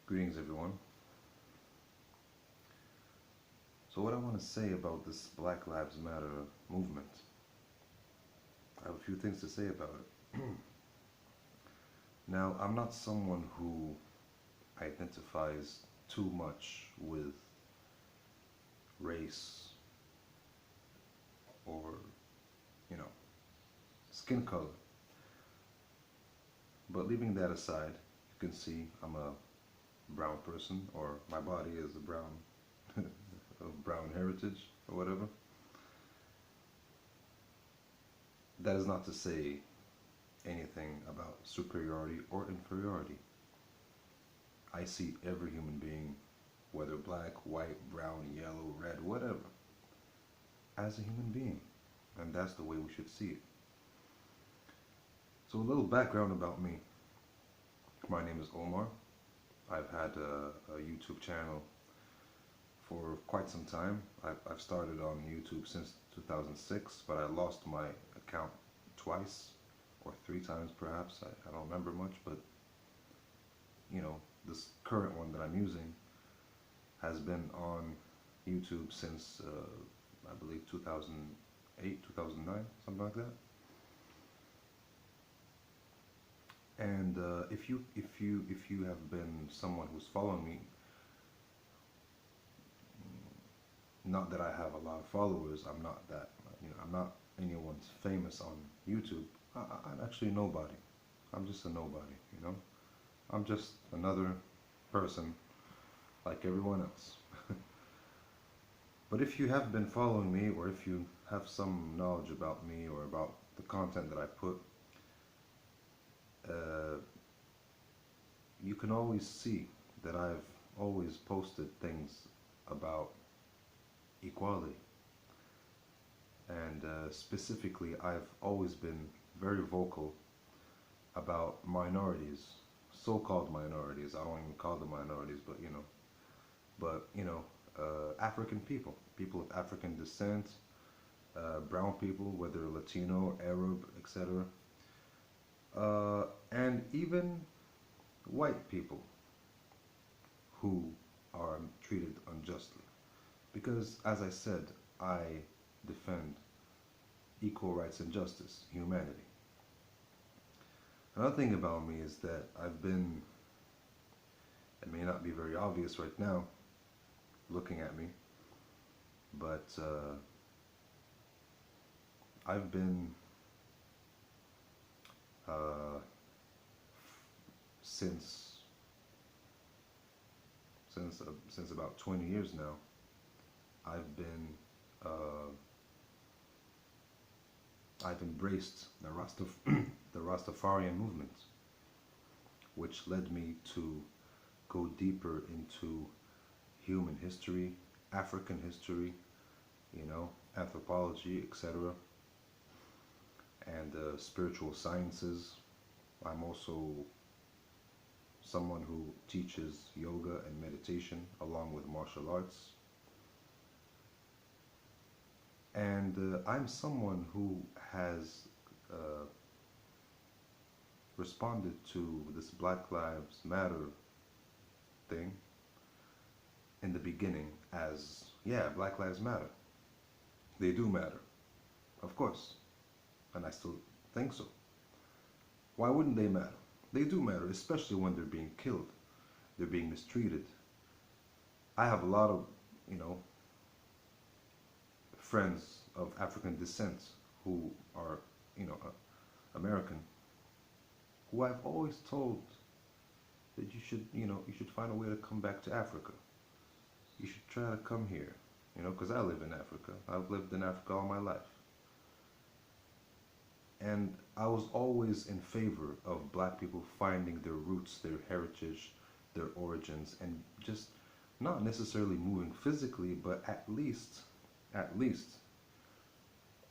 Greetings, everyone. So, what I want to say about this Black Lives Matter movement, I have a few things to say about it. Now, I'm not someone who identifies too much with race or, you know, skin color. But leaving that aside, you can see I'm a brown person, or my body is a brown, of brown heritage, or whatever. That is not to say anything about superiority or inferiority. I see every human being, whether black, white, brown, yellow, red, whatever, as a human being. And that's the way we should see it. So, a little background about me. My name is Omar. I've had a YouTube channel for quite some time. I've started on YouTube since 2006, but I lost my account twice or three times perhaps. I don't remember much, but this current one that I'm using has been on YouTube since I believe 2008, 2009, something like that. And if you have been someone who's following me, not that I have a lot of followers, I'm not that, I'm not anyone's famous on YouTube. I'm actually nobody. I'm just a nobody. I'm just another person like everyone else. But if you have been following me, or if you have some knowledge about me or about the content that I put, uh, you can always see that I've always posted things about equality. And specifically, I've always been very vocal about minorities, so-called minorities. I don't even call them minorities, but African people, people of African descent, brown people, whether Latino, Arab, etc., and even white people who are treated unjustly. Because, as I said, I defend equal rights and justice, humanity. Another thing about me is that it may not be very obvious right now, looking at me, but I've been, uh, since since about 20 years now, I've been uh, I've embraced the Rastafarian movement, which led me to go deeper into human history, African history, anthropology, etc., and spiritual sciences. I'm also someone who teaches yoga and meditation along with martial arts. And I'm someone who has uh, responded to this Black Lives Matter thing in the beginning as, yeah, Black Lives Matter. They do matter, of course, and I still think so. Why wouldn't they matter? They do matter, especially when they're being killed, they're being mistreated. I have a lot of, you know, friends of African descent who are, American, who I've always told that you should find a way to come back to Africa. You should try to come here, because I live in Africa. I've lived in Africa all my life. And I was always in favor of black people finding their roots, their heritage, their origins, and just not necessarily moving physically, but at least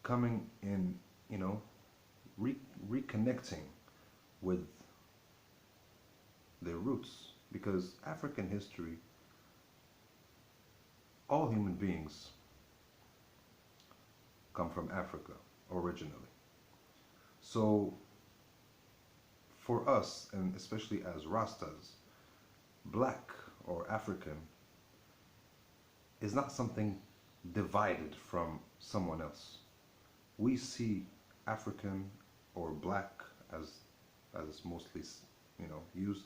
coming in, reconnecting with their roots. Because African history, all human beings come from Africa originally. So for us, and especially as Rastas, black or African is not something divided from someone else. We see African or black as it's mostly used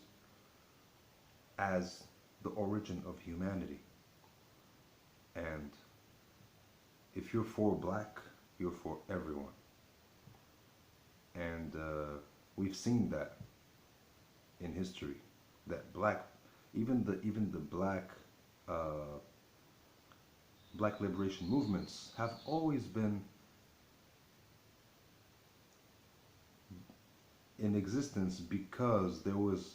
as the origin of humanity. And if you're for black, you're for everyone. And we've seen that in history, that black, even the black liberation movements have always been in existence because there was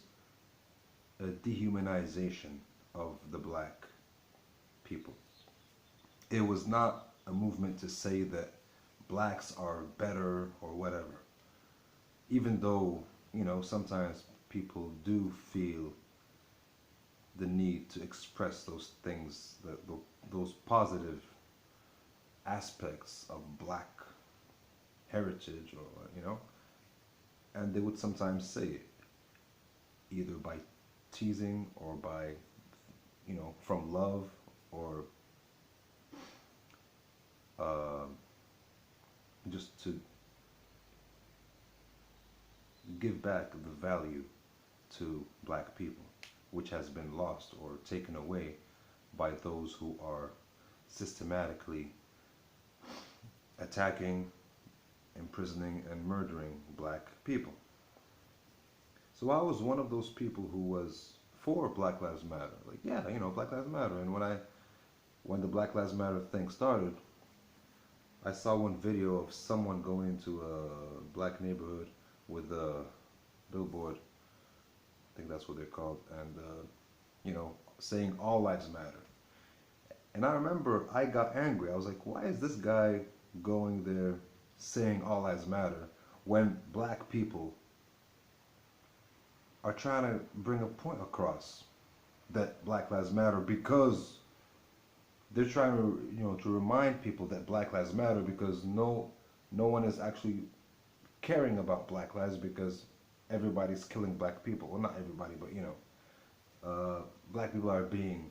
a dehumanization of the black people. It was not a movement to say that blacks are better or whatever. Even though, sometimes people do feel the need to express those things, those positive aspects of black heritage, or, and they would sometimes say it either by teasing or by, from love or just to give back the value to black people, which has been lost or taken away by those who are systematically attacking, imprisoning, and murdering black people. So I was one of those people who was for Black Lives Matter. Like, yeah, Black Lives Matter. And when the Black Lives Matter thing started, I saw one video of someone going into a black neighborhood with a billboard, I think that's what they're called, and saying all lives matter. And I remember I got angry. I was like, why is this guy going there saying all lives matter when black people are trying to bring a point across that Black Lives Matter, because they're trying to remind people that Black Lives Matter, because no one is actually caring about black lives, because everybody's killing black people. Well, not everybody, but black people are being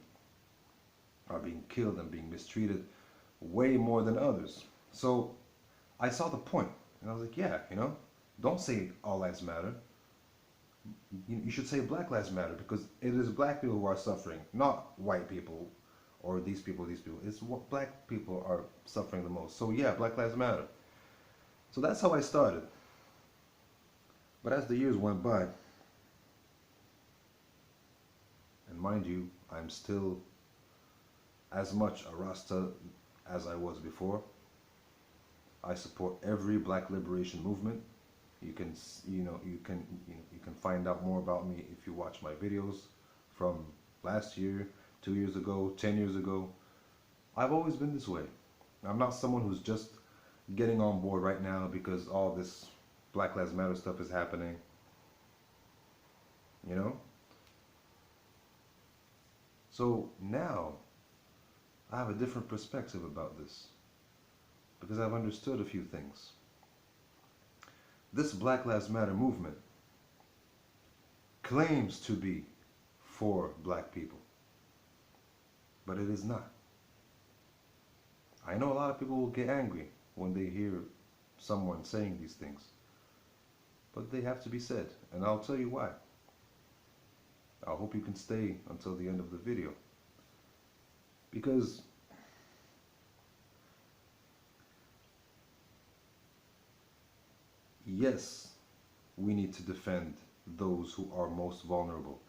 killed and being mistreated way more than others. So I saw the point, and I was like, yeah, don't say all lives matter. You should say Black Lives Matter, because it is black people who are suffering, not white people or these people. It's what black people are suffering the most. So yeah, Black Lives Matter. So that's how I started. But as the years went by, and mind you, I'm still as much a Rasta as I was before. I support every black liberation movement. You can find out more about me if you watch my videos from last year, 2 years ago, 10 years ago. I've always been this way. I'm not someone who's just getting on board right now because all this Black Lives Matter stuff is happening. So now I have a different perspective about this, because I've understood a few things. This Black Lives Matter movement claims to be for black people, but it is not. I know a lot of people will get angry when they hear someone saying these things, but they have to be said, and I'll tell you why. I hope you can stay until the end of the video, because yes, we need to defend those who are most vulnerable.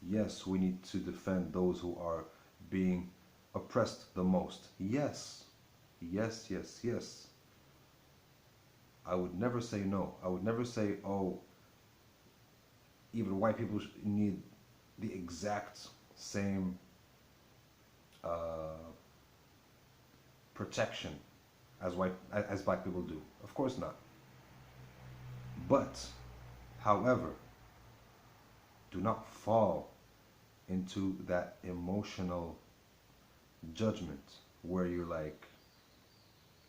Yes, we need to defend those who are being oppressed the most. Yes, yes, yes, yes. I would never say no. I would never say, oh, even white people need the exact same protection as black people do. Of course not. But, however, do not fall into that emotional judgment where you're like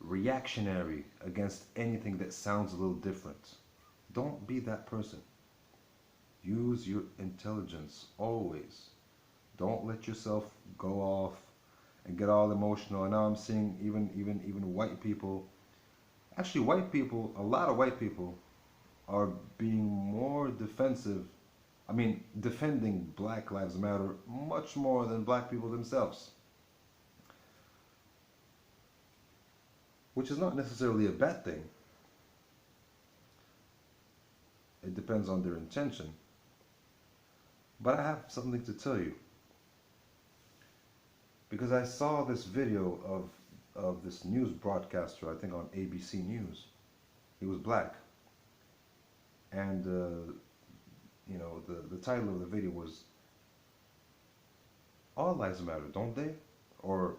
reactionary against anything that sounds a little different. Don't be that person. Use your intelligence always. Don't let yourself go off and get all emotional. And now I'm seeing even white people. Actually, white people, a lot of white people are being more defensive. I mean, defending Black Lives Matter much more than black people themselves, which is not necessarily a bad thing. It depends on their intention. But I have something to tell you because I saw this video of this news broadcaster, I think on ABC News. He was black, and the title of the video was "All Lives Matter, Don't They?" Or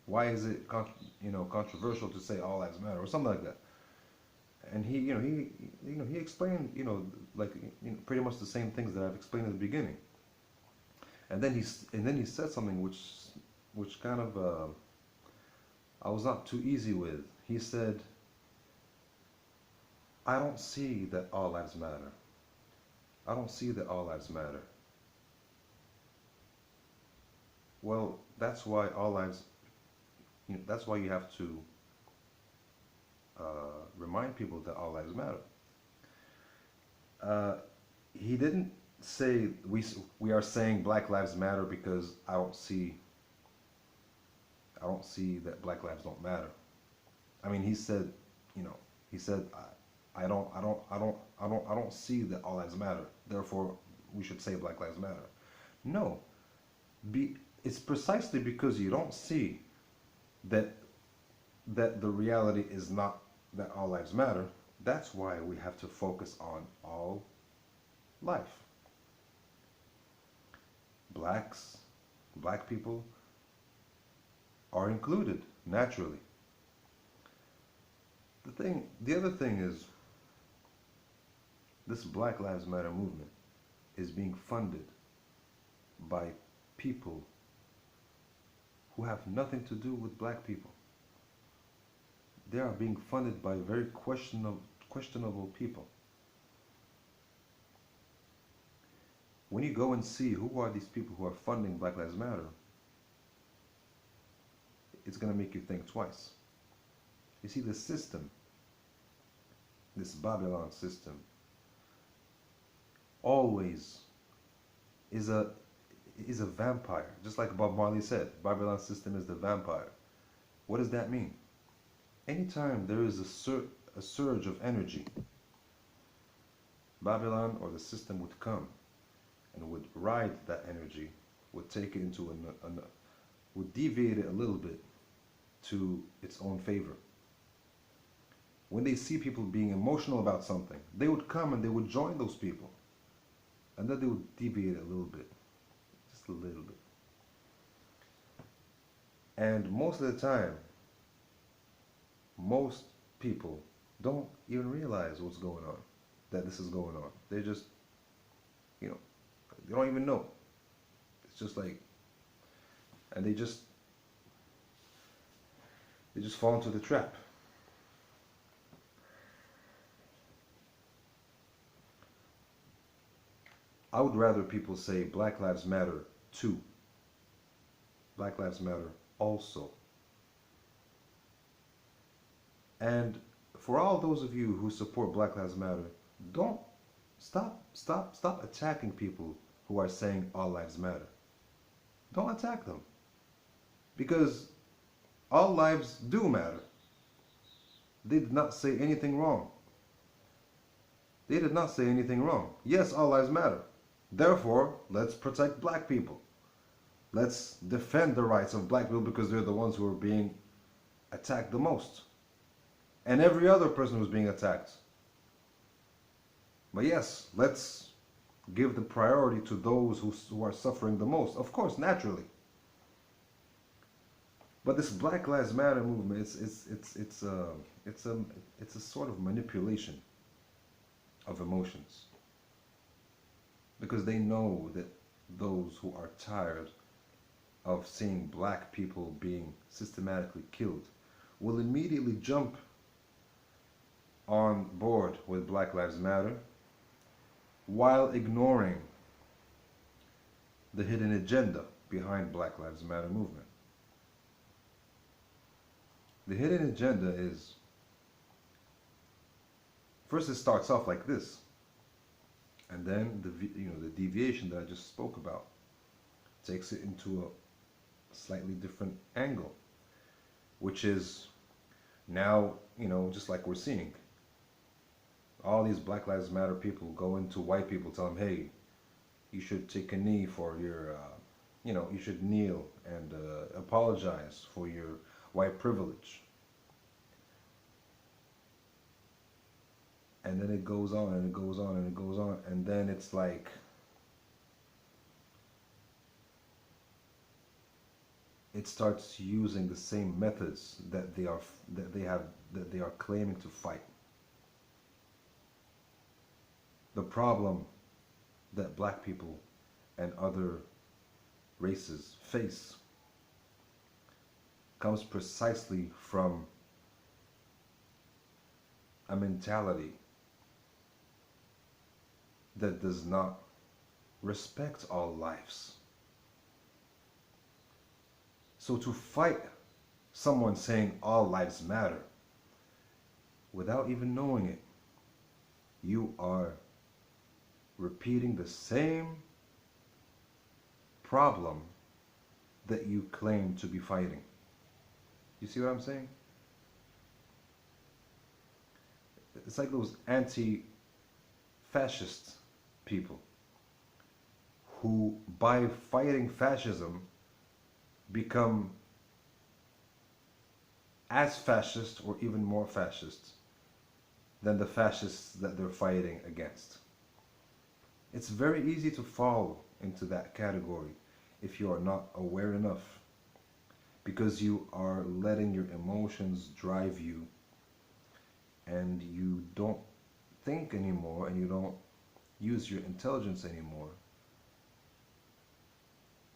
why is it controversial to say all lives matter or something like that. And he explained like pretty much the same things that I've explained at the beginning. And then he said something which kind of I was not too easy with. He said, I don't see that all lives matter. I don't see that all lives matter. Well, that's why all lives, that's why you have to remind people that all lives matter. He didn't say we are saying Black Lives Matter because I don't see that Black lives don't matter. I mean, he said, he said I don't see that all lives matter. Therefore, we should say Black Lives Matter. No, it's precisely because you don't see that the reality is not that all lives matter. That's why we have to focus on all life. Black people are included naturally. The other thing is, this Black Lives Matter movement is being funded by people who have nothing to do with black people. They are being funded by very questionable people. When you go and see who are these people who are funding Black Lives Matter, it's going to make you think twice. You see, the system, this Babylon system, always is a vampire. Just like Bob Marley said, Babylon system is the vampire. What does that mean? Anytime there is a surge of energy, Babylon or the system would come and would ride that energy, would take it into would deviate it a little bit to its own favor. When they see people being emotional about something, they would come and they would join those people. And then they would deviate a little bit, just a little bit. And most of the time, most people don't even realize what's going on, that this is going on. They just, they don't even know. It's just like, and they just fall into the trap. I would rather people say Black Lives Matter too. Black Lives Matter also. And for all those of you who support Black Lives Matter, don't stop attacking people who are saying all lives matter. Don't attack them. Because all lives do matter. They did not say anything wrong. They did not say anything wrong. Yes, all lives matter. Therefore, let's protect black people. Let's defend the rights of black people because they're the ones who are being attacked the most. And every other person who's being attacked. But yes, let's give the priority to those who are suffering the most. Of course, naturally. But this Black Lives Matter movement, it's a sort of manipulation of emotions. Because they know that those who are tired of seeing black people being systematically killed will immediately jump on board with Black Lives Matter while ignoring the hidden agenda behind Black Lives Matter movement. The hidden agenda is, first it starts off like this, and then the deviation that I just spoke about takes it into a slightly different angle, which is now, just like we're seeing, all these Black Lives Matter people go into white people, tell them, hey, you should take a knee for your, you should kneel and apologize for your white privilege. And then it goes on and it goes on and it goes on, and then it's like, it starts using the same methods that they are claiming to fight. The problem that black people and other races face comes precisely from a mentality that does not respect all lives. So to fight someone saying all lives matter without even knowing it, you are repeating the same problem that you claim to be fighting. You see what I'm saying? It's like those anti-fascist people who, by fighting fascism, become as fascist or even more fascist than the fascists that they're fighting against. It's very easy to fall into that category if you are not aware enough, because you are letting your emotions drive you and you don't think anymore and you don't use your intelligence anymore.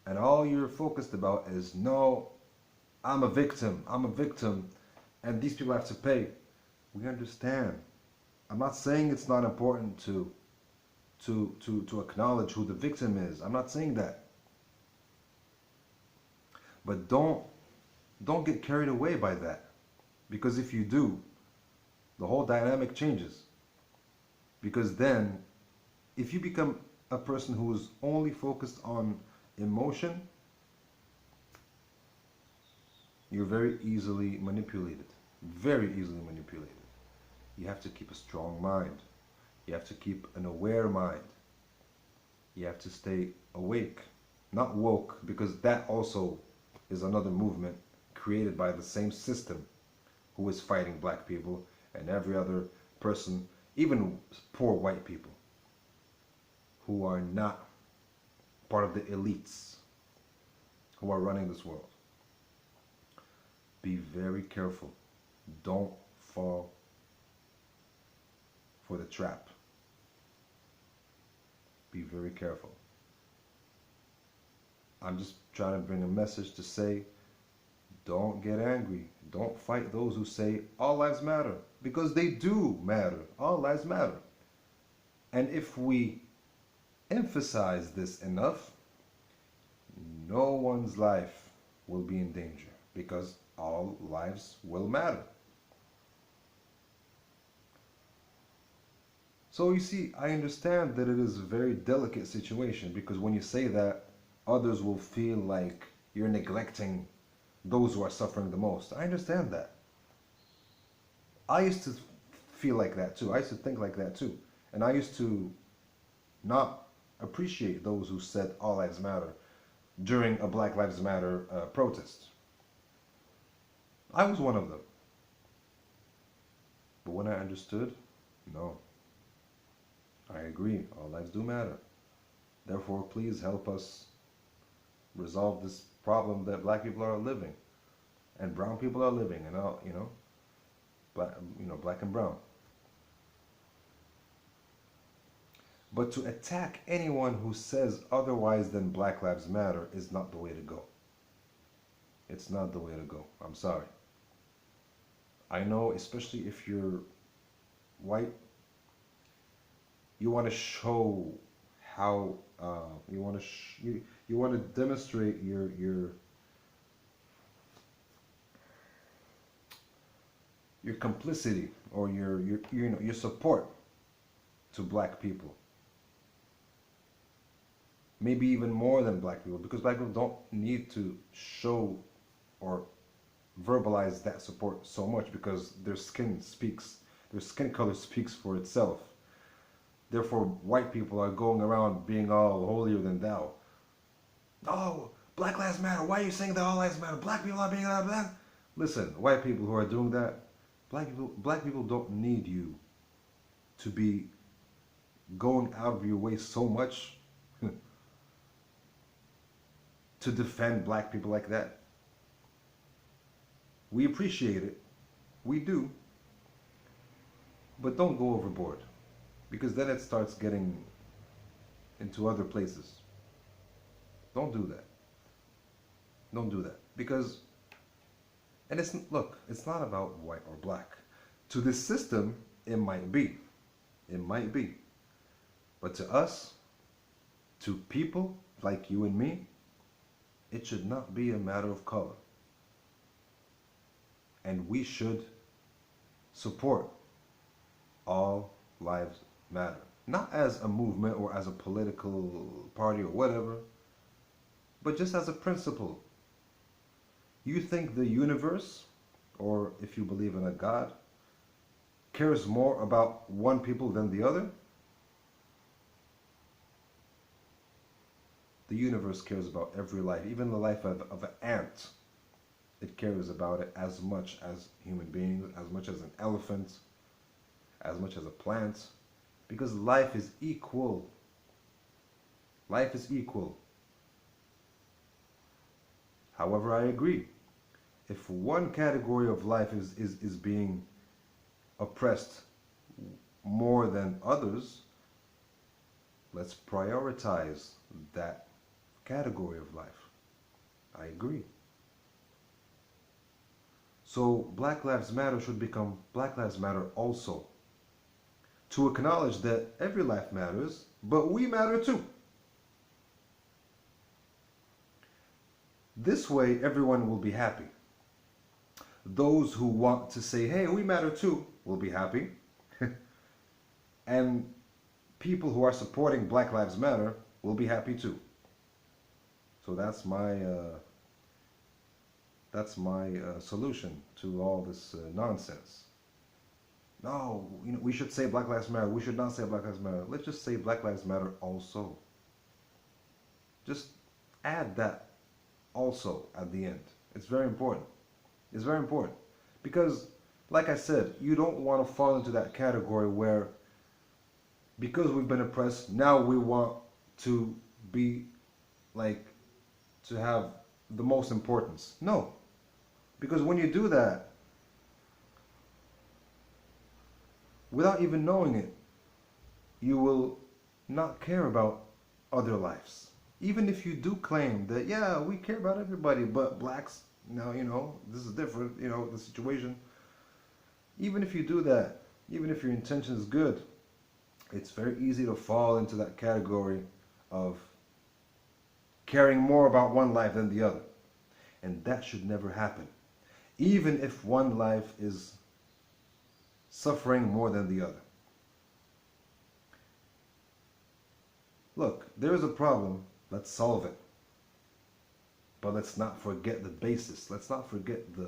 And all you're focused about is, no, I'm a victim, and these people have to pay. We understand. I'm not saying it's not important to acknowledge who the victim is. I'm not saying that. But don't get carried away by that. Because if you do, the whole dynamic changes. Because then, if you become a person who is only focused on emotion, you're very easily manipulated. Very easily manipulated. You have to keep a strong mind. You have to keep an aware mind. You have to stay awake, not woke, because that also is another movement created by the same system who is fighting black people and every other person, even poor white people, who are not part of the elites who are running this world. Be very careful. Don't fall for the trap. Be very careful. I'm just trying to bring a message to say, don't get angry. Don't fight those who say all lives matter, because they do matter. All lives matter. And if we emphasize this enough, no one's life will be in danger, because all lives will matter. So you see, I understand that it is a very delicate situation, because when you say that, others will feel like you're neglecting those who are suffering the most. I understand that. I used to feel like that too. I used to think like that too. And I used to not appreciate those who said all lives matter during a Black Lives Matter protest. I was one of them. But when I understood, no. I agree, all lives do matter. Therefore, please help us resolve this problem that black people are living, and brown people are living, and all, black and brown. But to attack anyone who says otherwise than Black Lives Matter is not the way to go. It's not the way to go. I'm sorry. I know, especially if you're white, you want to show how You want to you want to demonstrate your complicity or your support to black people. Maybe even more than black people, because black people don't need to show or verbalize that support so much because their skin color speaks for itself. Therefore, white people are going around being all holier than thou. Oh, Black Lives Matter. Why are you saying that all lives matter? Black people are being blah blah. Listen, white people who are doing that, black people don't need you to be going out of your way so much to defend black people like that. We appreciate it. We do. But don't go overboard, because then it starts getting into other places. Don't do that. Don't do that. Because, and look, it's not about white or black. To this system, it might be. It might be. But to us, to people like you and me, it should not be a matter of color. And we should support all lives matter. Not as a movement or as a political party or whatever, but just as a principle. You think the universe, or if you believe in a God, cares more about one people than the other? The universe cares about every life, even the life of an ant. It cares about it as much as human beings, as much as an elephant, as much as a plant, because life is equal. Life is equal. However, I agree. If one category of life is being oppressed more than others, let's prioritize that category of life. I agree. So Black Lives Matter should become Black Lives Matter also, to acknowledge that every life matters, but we matter too. This way, everyone will be happy. Those who want to say, hey, we matter too, will be happy. And people who are supporting Black Lives Matter will be happy too. So that's my solution to all this nonsense. No, we should say Black Lives Matter. We should not say Black Lives Matter. Let's just say Black Lives Matter also. Just add that also at the end. It's very important. It's very important. Because, like I said, you don't want to fall into that category where, because we've been oppressed, now we want to be like, to have the most importance. No. Because when you do that, without even knowing it, you will not care about other lives. Even if you do claim that, yeah, we care about everybody, but blacks, now, this is different, the situation. Even if you do that, even if your intention is good, it's very easy to fall into that category of caring more about one life than the other. And that should never happen. Even if one life is suffering more than the other. Look, there is a problem. Let's solve it. But let's not forget the basis. Let's not forget the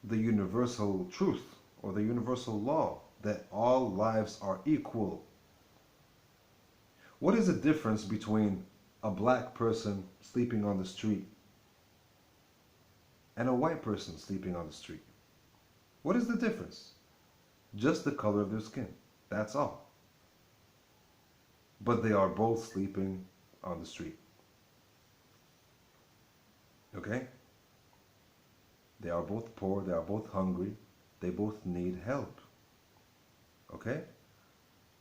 universal truth or the universal law that all lives are equal. What is the difference between a black person sleeping on the street and a white person sleeping on the street? What is the difference? Just the color of their skin. That's all. But they are both sleeping on the street. Okay? They are both poor, they are both hungry, they both need help. Okay?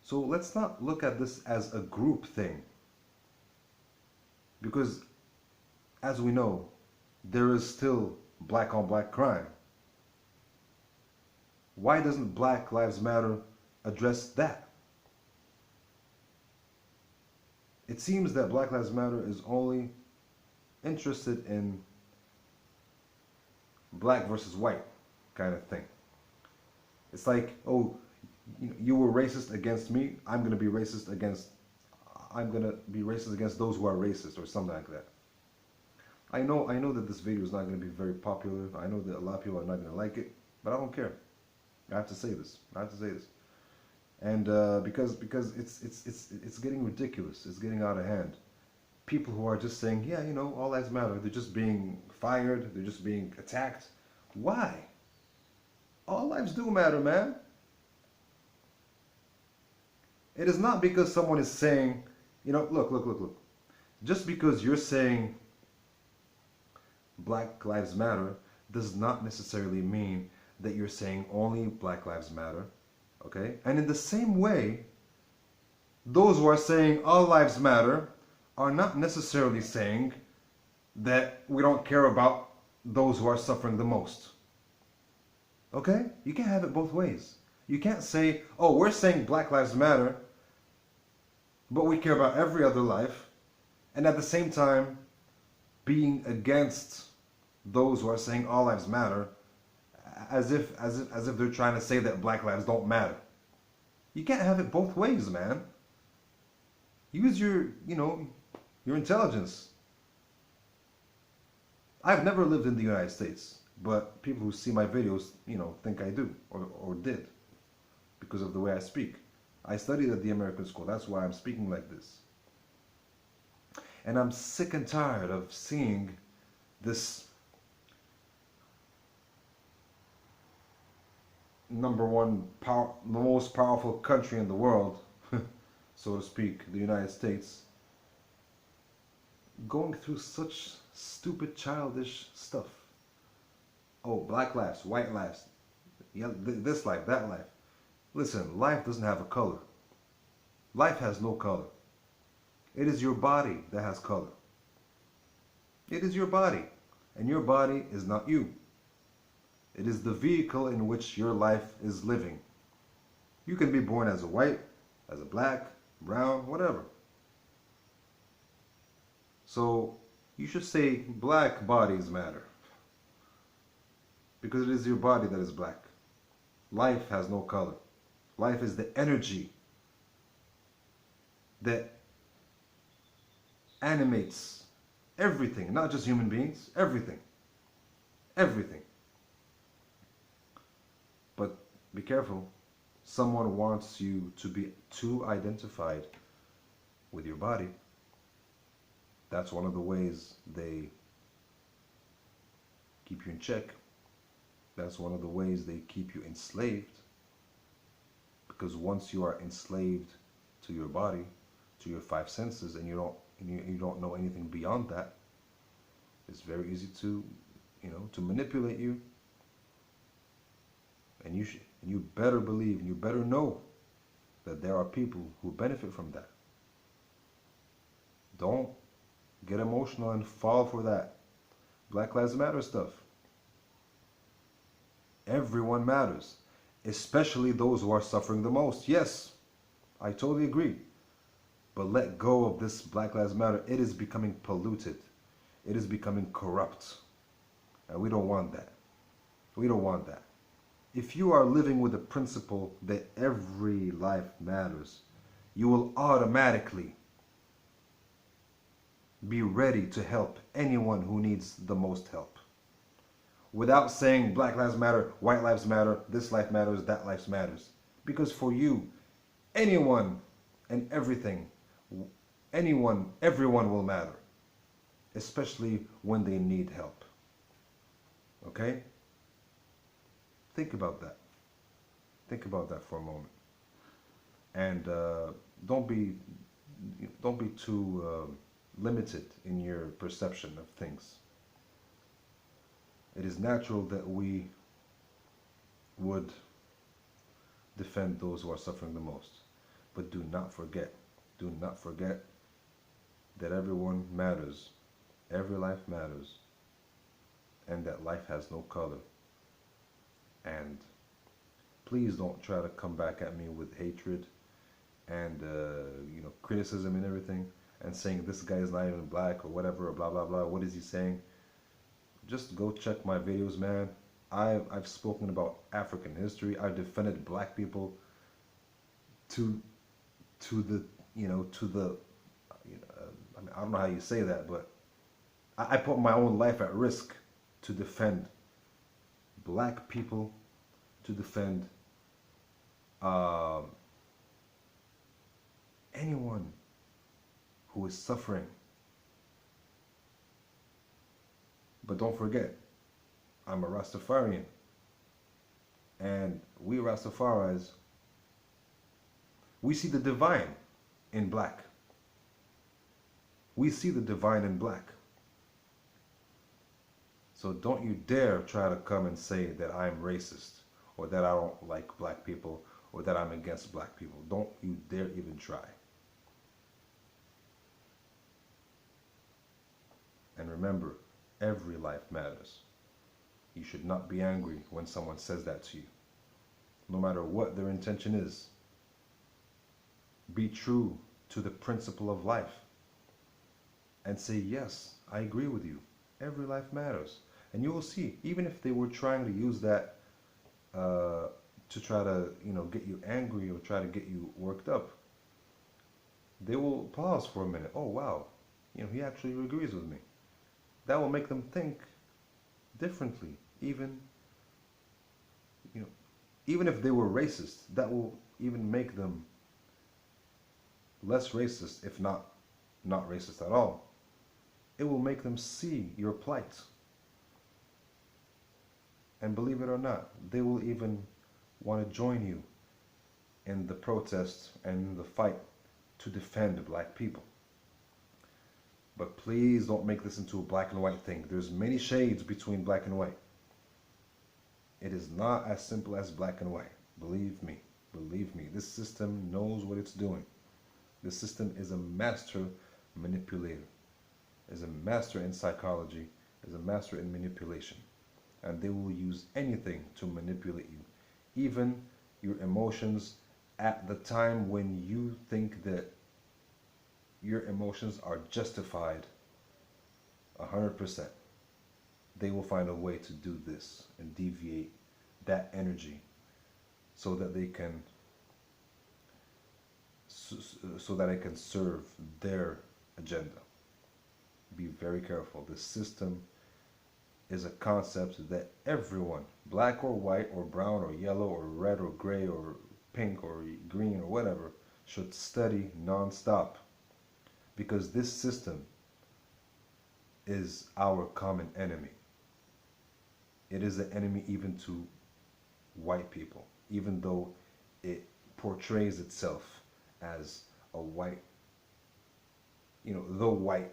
So let's not look at this as a group thing. Because, as we know, there is still black on black crime. Why doesn't Black Lives Matter address that. It seems that Black Lives Matter is only interested in black versus white kind of thing. It's like, oh, you were racist against me. I'm gonna be racist against. I'm gonna be racist against those who are racist, or something like that. I know that this video is not gonna be very popular. I know that a lot of people are not gonna like it, but I don't care. I have to say this. I have to say this, and because it's getting ridiculous. It's getting out of hand. People who are just saying, yeah, all lives matter. They're just being fired. They're just being attacked. Why? All lives do matter, man. It is not because someone is saying, look. Just because you're saying Black Lives Matter does not necessarily mean that you're saying only Black Lives Matter, okay? And in the same way, those who are saying all lives matter are not necessarily saying that we don't care about those who are suffering the most. Okay? You can't have it both ways. You can't say, oh, we're saying Black Lives Matter, but we care about every other life, and at the same time being against those who are saying all lives matter, as if they're trying to say that black lives don't matter. You can't have it both ways, man. Use your intelligence. I've never lived in the United States, but people who see my videos, think I do, or did, because of the way I speak. I studied at the American school. That's why I'm speaking like this. And I'm sick and tired of seeing this number one, the most powerful country in the world, so to speak, the United States, going through such stupid, childish stuff. Oh, black lives, white lives, yeah, this life, that life. Listen, life doesn't have a color. Life has no color. It is your body that has color. It is your body, and your body is not you. It is the vehicle in which your life is living. You can be born as a white, as a black, brown, whatever. So you should say black bodies matter, because it is your body that is black. Life has no color. Life is the energy that animates everything, not just human beings, everything. Everything. But be careful. Someone wants you to be too identified with your body. That's one of the ways they keep you in check. That's one of the ways they keep you enslaved. Because once you are enslaved to your body, to your five senses, and you don't know anything beyond that, it's very easy to manipulate you. And you better believe, and you better know that there are people who benefit from that. Don't get emotional and fall for that Black Lives Matter stuff. Everyone matters, especially those who are suffering the most. Yes, I totally agree. But let go of this Black Lives Matter. It is becoming polluted. It is becoming corrupt. And we don't want that. We don't want that. If you are living with the principle that every life matters, you will automatically be ready to help anyone who needs the most help. Without saying Black Lives Matter, White Lives Matter, this life matters, that life matters. Because for you, anyone and everything, everyone will matter. Especially when they need help. Okay? Think about that. Think about that for a moment. And don't be too limited in your perception of things. It is natural that we would defend those who are suffering the most. But do not forget that everyone matters. Every life matters. And that life has no color. And please don't try to come back at me with hatred and criticism and everything, and saying this guy is not even black or whatever, or blah blah blah. What is he saying? Just go check my videos, man. I've spoken about African history. I've defended black people to to the to the I mean, I don't know how you say that, but I put my own life at risk to defend black people, to defend um, anyone who is suffering. But don't forget, I'm a Rastafarian, and we Rastafaris, we see the divine in black. We see the divine in black. So don't you dare try to come and say that I'm racist, or that I don't like black people, or that I'm against black people. Don't you dare even try. And remember, every life matters. You should not be angry when someone says that to you, no matter what their intention is. Be true to the principle of life and say, yes, I agree with you. Every life matters. And you will see, even if they were trying to use that to try to, get you angry or try to get you worked up, they will pause for a minute. Oh, wow, he actually agrees with me. That will make them think differently. Even if they were racist, that will even make them less racist, if not racist at all. It will make them see your plight. And believe it or not, they will even want to join you in the protest and the fight to defend black people. But please don't make this into a black and white thing. There's many shades between black and white. It is not as simple as black and white. Believe me. Believe me. This system knows what it's doing. This system is a master manipulator, is a master in psychology, is a master in manipulation. And they will use anything to manipulate you. Even your emotions at the time when you think that your emotions are justified 100%. They will find a way to do this and deviate that energy so that they can serve their agenda. Be very careful. The system is a concept that everyone, black or white or brown or yellow or red or gray or pink or green or whatever, should study non-stop, because this system is our common enemy. It is an enemy even to white people, even though it portrays itself as a white, the white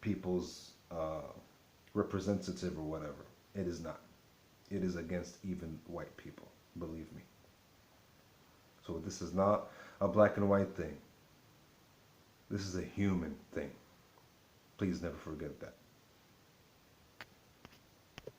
people's representative or whatever. It is not. It is against even white people, believe me. So this is not a black and white thing. This is a human thing. Please never forget that.